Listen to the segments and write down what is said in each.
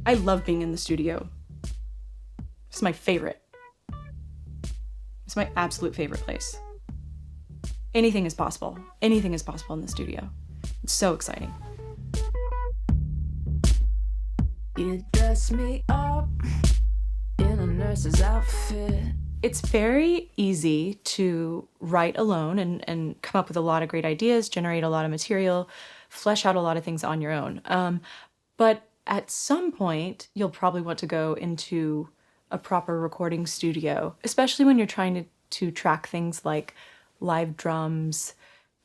I love being in the studio. It's my favorite. It's my absolute favorite place. Anything is possible. Anything is possible in the studio. It's so exciting. You dress me up in a nurse's outfit. It's very easy to write alone and come up with a lot of great ideas, generate a lot of material, flesh out a lot of things on your own. But at some point, you'll probably want to go into a proper recording studio, especially when you're trying to track things like live drums,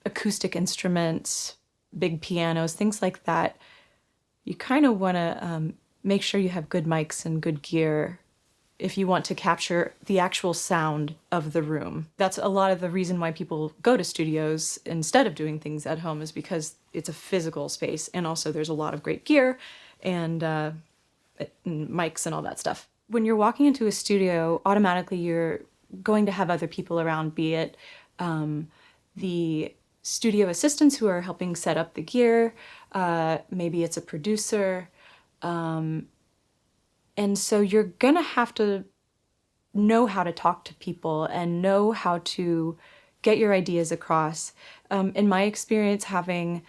acoustic instruments, big pianos, things like that. You kind of want to make sure you have good mics and good gear if you want to capture the actual sound of the room. That's a lot of the reason why people go to studios instead of doing things at home, is because it's a physical space, and also there's a lot of great gear and mics and all that stuff. When you're walking into a studio, automatically you're going to have other people around, be it the studio assistants who are helping set up the gear, maybe it's a producer, and so you're gonna have to know how to talk to people and know how to get your ideas across. In my experience, having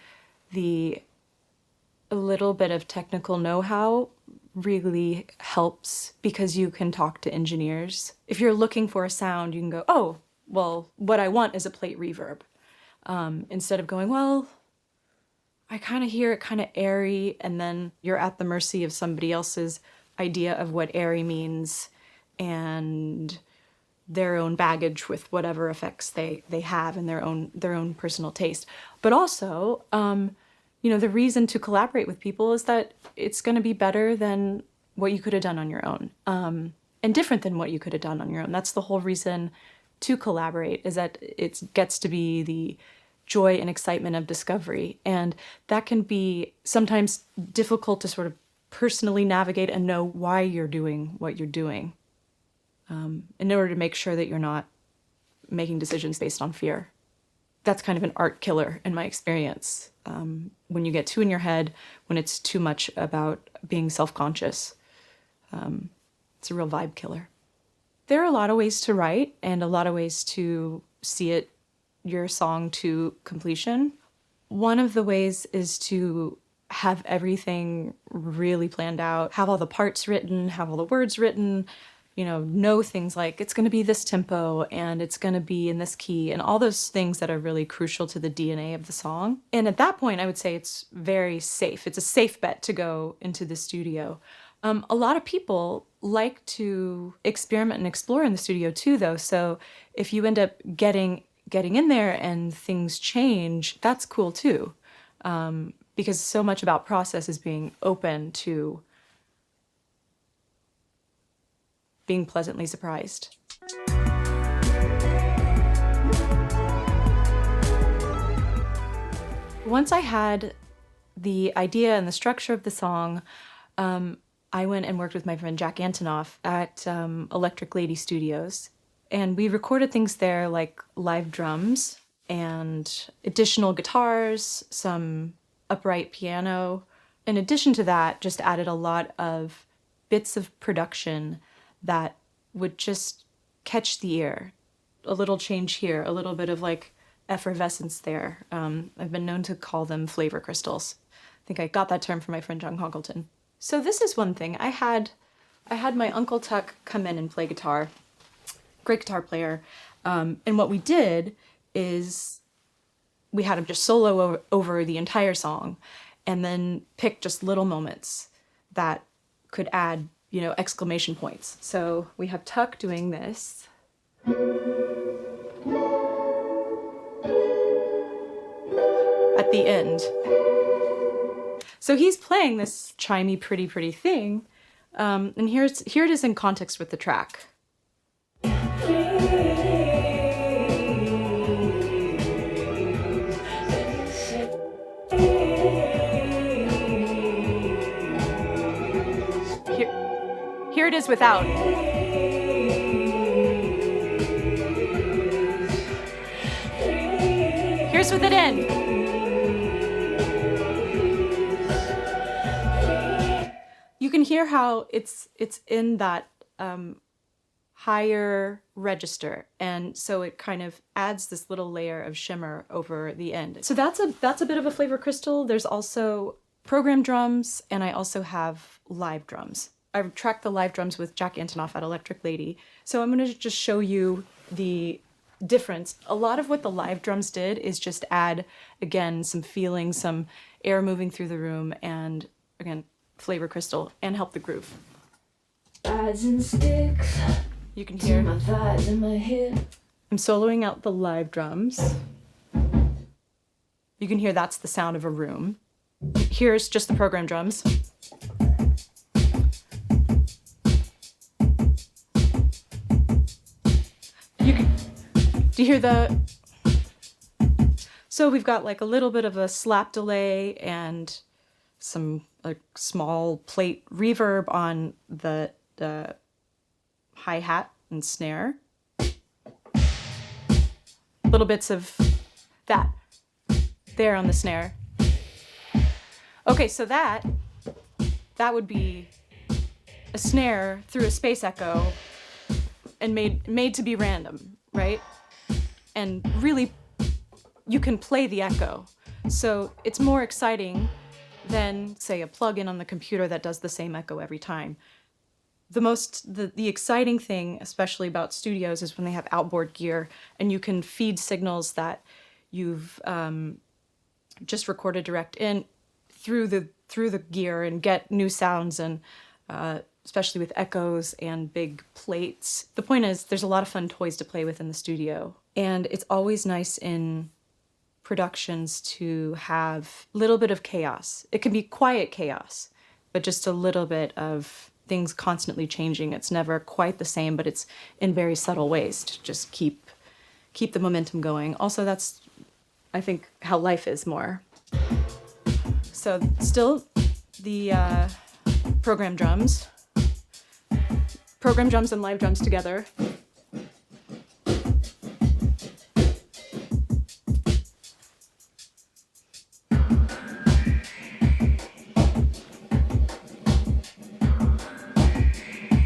a little bit of technical know-how really helps, because you can talk to engineers. If you're looking for a sound, you can go, oh, well, what I want is a plate reverb. Instead of going, well, I kind of hear it kind of airy, and then you're at the mercy of somebody else's idea of what airy means and their own baggage with whatever effects they have and their own personal taste. But also, the reason to collaborate with people is that it's going to be better than what you could have done on your own, and different than what you could have done on your own. That's the whole reason to collaborate, is that it gets to be the joy and excitement of discovery. And that can be sometimes difficult to sort of personally navigate and know why you're doing what you're doing, in order to make sure that you're not making decisions based on fear. That's kind of an art killer in my experience. When you get too in your head, when it's too much about being self-conscious, it's a real vibe killer. There are a lot of ways to write and a lot of ways to see your song to completion. One of the ways is to have everything really planned out, have all the parts written, have all the words written, know things like it's going to be this tempo and it's going to be in this key, and all those things that are really crucial to the DNA of the song. And at that point, I would say it's very safe. It's a safe bet to go into the studio. A lot of people like to experiment and explore in the studio too, though. So if you end up getting in there and things change, that's cool too. Because so much about process is being open to being pleasantly surprised. Once I had the idea and the structure of the song, I went and worked with my friend Jack Antonoff at Electric Lady Studios. And we recorded things there like live drums and additional guitars, some upright piano. In addition to that, just added a lot of bits of production that would just catch the ear. A little change here, a little bit of like effervescence there. I've been known to call them flavor crystals. I think I got that term from my friend John Conkleton. So this is one thing. I had my Uncle Tuck come in and play guitar. Great guitar player. And what we did is we had him just solo over the entire song, and then pick just little moments that could add, exclamation points. So we have Tuck doing this. At the end. So he's playing this chimey, pretty, pretty thing. And here it is in context with the track. Here it is without. Here's with it in. You can hear how it's in that higher register, and so it kind of adds this little layer of shimmer over the end. So that's a bit of a flavor crystal. There's also program drums, and I also have live drums. I tracked the live drums with Jack Antonoff at Electric Lady. So I'm going to just show you the difference. A lot of what the live drums did is just add, again, some feeling, some air moving through the room, and again, flavor crystal, and help the groove. Pads and sticks. You can hear my thighs and my hip. I'm soloing out the live drums. You can hear that's the sound of a room. Here's just the program drums. Do you hear the... So we've got like a little bit of a slap delay and some like small plate reverb on the hi-hat and snare. Little bits of that there on the snare. Okay, so that would be a snare through a space echo and made to be random, right? And really, you can play the echo. So it's more exciting than, say, a plugin on the computer that does the same echo every time. The exciting thing, especially about studios, is when they have outboard gear and you can feed signals that you've just recorded direct in through the gear and get new sounds, and especially with echoes and big plates. The point is, there's a lot of fun toys to play with in the studio. And it's always nice in productions to have a little bit of chaos. It can be quiet chaos, but just a little bit of things constantly changing. It's never quite the same, but it's in very subtle ways to just keep the momentum going. Also, that's, I think, how life is more. So still the program drums and live drums together.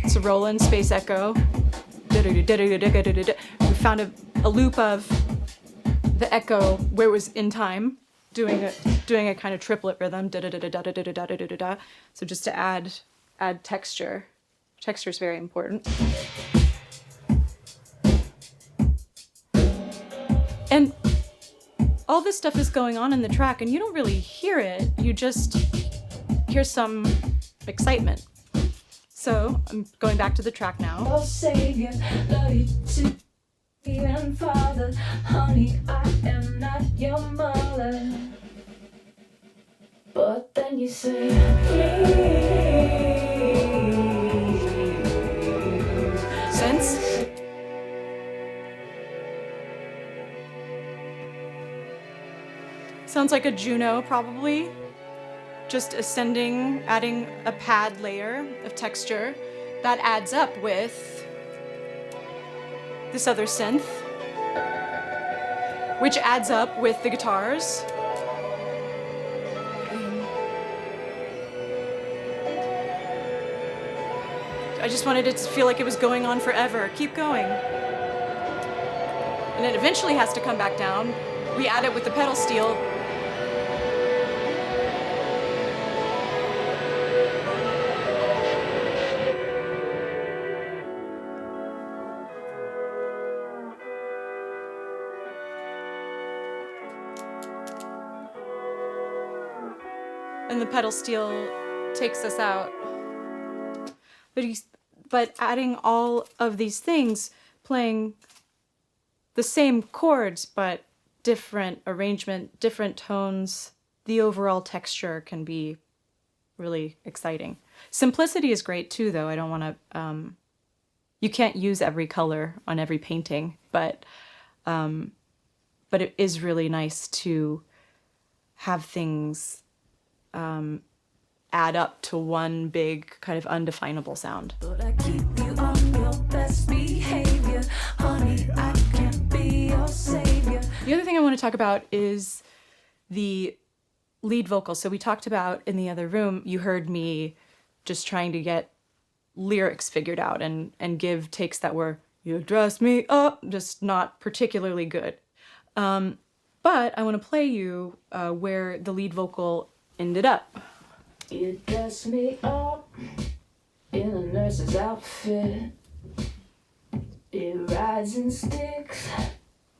It's a Roland space echo. We found a loop of the echo where it was in time, doing a kind of triplet rhythm. So just to add texture. Texture is very important. And all this stuff is going on in the track, and you don't really hear it. You just hear some excitement. So I'm going back to the track now. Oh, Savior, love you to and Father, honey, I am not your mother. But then you say, Sense? Sounds like a Juno, probably. Just ascending, adding a pad layer of texture. That adds up with this other synth, which adds up with the guitars. I just wanted it to feel like it was going on forever. Keep going. And it eventually has to come back down. We add it with the pedal steel. And the pedal steel takes us out. But adding all of these things, playing the same chords, but different arrangement, different tones, the overall texture can be really exciting. Simplicity is great too, though. I don't want to, you can't use every color on every painting, but it is really nice to have things add up to one big kind of undefinable sound. but I keep you on your best behavior, honey, I can't be your savior. The other thing I want to talk about is the lead vocal. So we talked about in the other room, you heard me just trying to get lyrics figured out and give takes that were, you dress me up, just not particularly good. But I want to play you where the lead vocal ended up. You dress me up in a nurse's outfit. It rides and sticks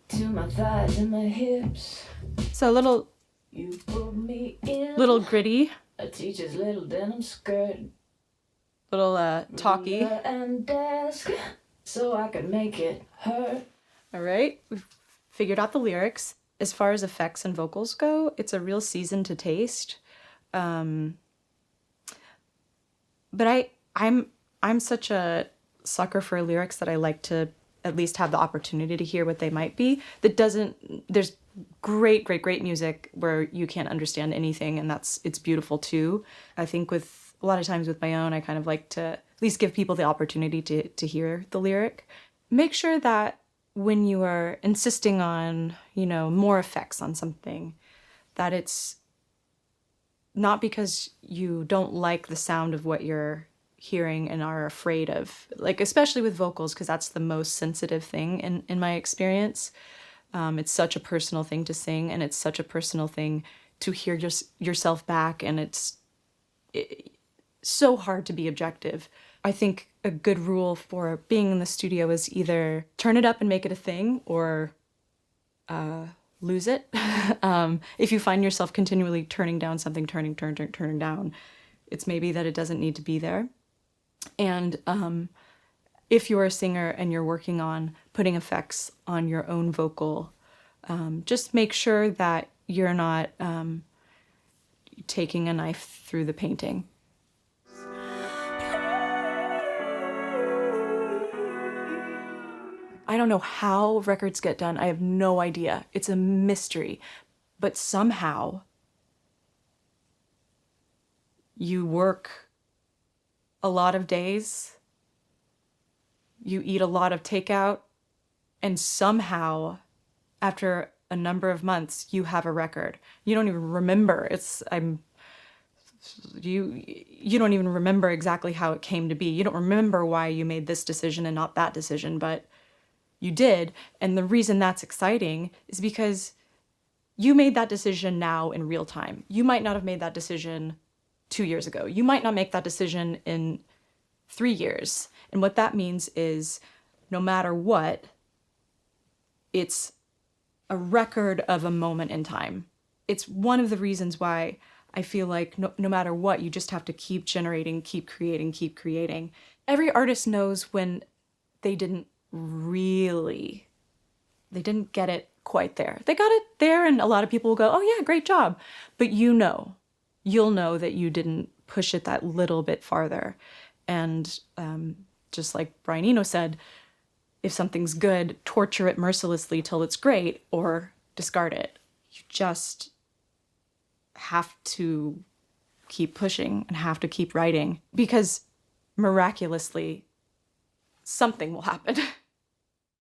to my thighs and my hips. So a little You put me in gritty, a teacher's little denim skirt. little talky. Ruler and desk, so I could make it hurt. All right, we've figured out the lyrics. As far as effects and vocals go, it's a real season to taste. But I'm such a sucker for lyrics that I like to at least have the opportunity to hear what they might be. There's great music where you can't understand anything, and it's beautiful too. I think with a lot of times with my own, I kind of like to at least give people the opportunity to hear the lyric. Make sure that when you are insisting on, more effects on something, that it's not because you don't like the sound of what you're hearing and are afraid of, like, especially with vocals, because that's the most sensitive thing in my experience. It's such a personal thing to sing, and it's such a personal thing to hear yourself back, and it's so hard to be objective. I think a good rule for being in the studio is either turn it up and make it a thing, or lose it. If you find yourself continually turning down something, turning down, it's maybe that it doesn't need to be there. And if you're a singer and you're working on putting effects on your own vocal, just make sure that you're not taking a knife through the painting. I don't know how records get done. I have no idea. It's a mystery. But somehow you work a lot of days, you eat a lot of takeout, and somehow after a number of months you have a record. You don't even remember. You don't even remember exactly how it came to be. You don't remember why you made this decision and not that decision, but you did. And the reason that's exciting is because you made that decision now in real time. You might not have made that decision 2 years ago. You might not make that decision in 3 years. And what that means is no matter what, it's a record of a moment in time. It's one of the reasons why I feel like no matter what, you just have to keep generating, keep creating. Every artist knows when they didn't get it quite there. They got it there, and a lot of people will go, oh yeah, great job. But you'll know that you didn't push it that little bit farther. And just like Brian Eno said, if something's good, torture it mercilessly till it's great, or discard it. You just have to keep pushing and have to keep writing, because miraculously something will happen.